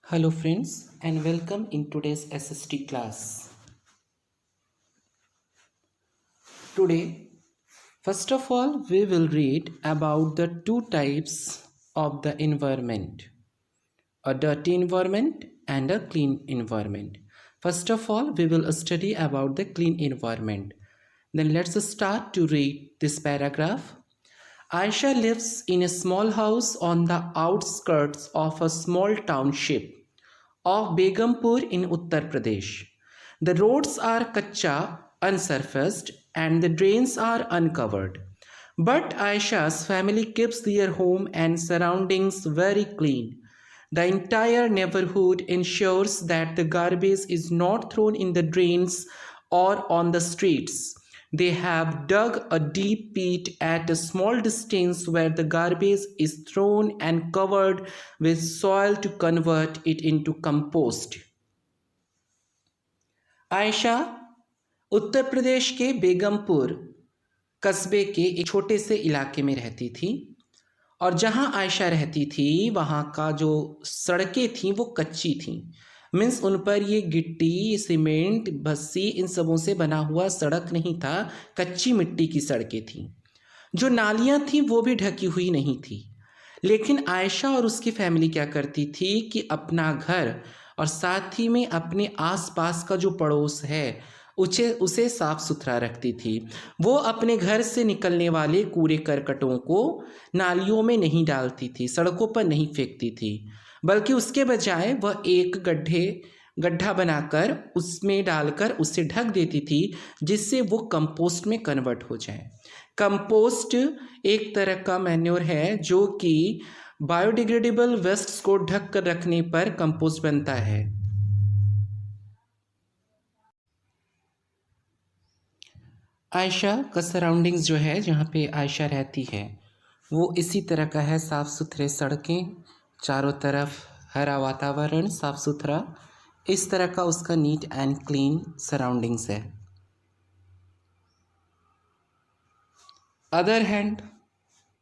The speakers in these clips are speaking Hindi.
Hello friends and welcome in today's SST class. Today, first of all, we will read about the two types of the environment, a dirty environment and a clean environment. First of all, we will study about the clean environment. Then let's start to read this paragraph. Aisha lives in a small house on the outskirts of a small township of Begumpur in Uttar Pradesh. The roads are kacha, unsurfaced, and the drains are uncovered. But Aisha's family keeps their home and surroundings very clean. The entire neighborhood ensures that the garbage is not thrown in the drains or on the streets. They have dug a deep pit at a small distance where the garbage is thrown and covered with soil to convert it into compost. Ayesha Uttar Pradesh के बेगमपुर कस्बे के एक छोटे से इलाके में रहती थी और जहाँ आयशा रहती थी वहाँ का जो सड़कें थीं वो कच्ची थीं। मीन्स उन पर ये गिट्टी सीमेंट भस्सी इन सबों से बना हुआ सड़क नहीं था, कच्ची मिट्टी की सड़कें थीं। जो नालियाँ थीं वो भी ढकी हुई नहीं थी। लेकिन आयशा और उसकी फैमिली क्या करती थी कि अपना घर और साथ ही में अपने आसपास का जो पड़ोस है उसे साफ सुथरा रखती थी। वो अपने घर से निकलने वाले कूड़े करकटों को नालियों में नहीं डालती थी, सड़कों पर नहीं फेंकती थी, बल्कि उसके बजाय वह एक गड्ढा बनाकर उसमें डालकर उसे ढक देती थी, जिससे वो कंपोस्ट में कन्वर्ट हो जाए। कंपोस्ट एक तरह का मैन्योर है जो कि बायोडिग्रेडेबल वेस्ट्स को ढक कर रखने पर कंपोस्ट बनता है। आयशा का सराउंडिंग्स जो है, जहाँ पे आयशा रहती है, वो इसी तरह का है। साफ़ सुथरे सड़कें, चारों तरफ हरा वातावरण, साफ़ सुथरा, इस तरह का उसका नीट एंड क्लीन सराउंडिंग्स है। Other hand,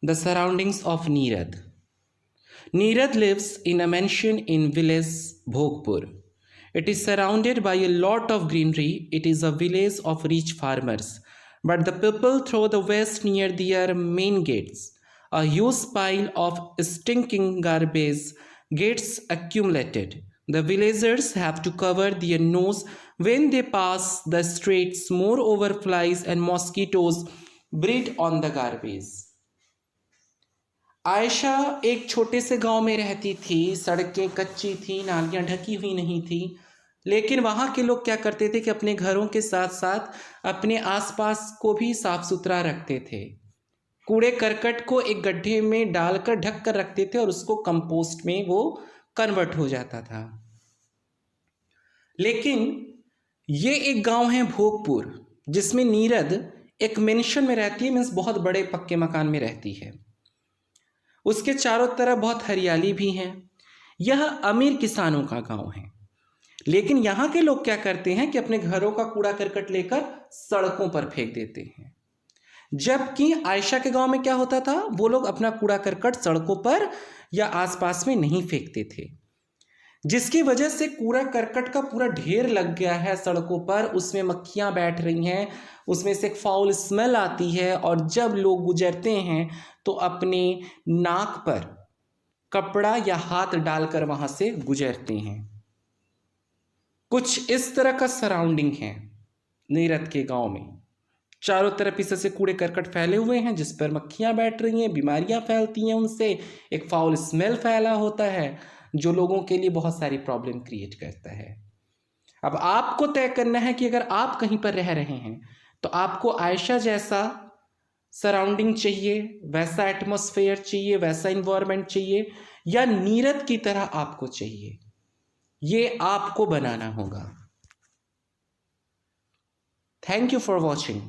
the surroundings of Neerad. Neerad lives in a mansion in village Bhogpur. It is surrounded by a lot of greenery. It is a village of rich farmers. But the people throw the waste near their main gates. A huge pile of stinking garbage gets accumulated. The villagers have to cover their nose when they pass the streets. Moreover, flies and mosquitoes breed on the garbage. Ayesha एक छोटे से गांव में रहती थी। सड़कें कच्ची थी, नालियां ढकी हुई नहीं थी, लेकिन वहाँ के लोग क्या करते थे कि अपने घरों के साथ साथ अपने आसपास को भी साफ सुथरा रखते थे। कूड़े करकट को एक गड्ढे में डालकर ढक कर रखते थे और उसको कंपोस्ट में वो कन्वर्ट हो जाता था। लेकिन ये एक गांव है भोगपुर, जिसमें नीरद एक मेंशन में रहती है, मीन्स बहुत बड़े पक्के मकान में रहती है। उसके चारों तरफ बहुत हरियाली भी है। यह अमीर किसानों का गांव है, लेकिन यहाँ के लोग क्या करते हैं कि अपने घरों का कूड़ा करकट लेकर सड़कों पर फेंक देते हैं। जबकि आयशा के गांव में क्या होता था, वो लोग अपना कूड़ा करकट सड़कों पर या आसपास में नहीं फेंकते थे, जिसकी वजह से कूड़ा करकट का पूरा ढेर लग गया है सड़कों पर। उसमें मक्खियां बैठ रही हैं, उसमें से एक फाउल स्मेल आती है, और जब लोग गुजरते हैं तो अपने नाक पर कपड़ा या हाथ डालकर वहां से गुजरते हैं। कुछ इस तरह का सराउंडिंग है नीरद के गांव में। चारों तरफ इस से कूड़े करकट फैले हुए हैं, जिस पर मक्खियां बैठ रही हैं, बीमारियां फैलती हैं उनसे, एक फाउल स्मेल फैला होता है जो लोगों के लिए बहुत सारी प्रॉब्लम क्रिएट करता है। अब आपको तय करना है कि अगर आप कहीं पर रह रहे हैं तो आपको आयशा जैसा सराउंडिंग चाहिए, वैसा एटमॉस्फेयर चाहिए, वैसा इन्वायरमेंट चाहिए, या नीरद की तरह आपको चाहिए। ये आपको बनाना होगा। Thank you for watching.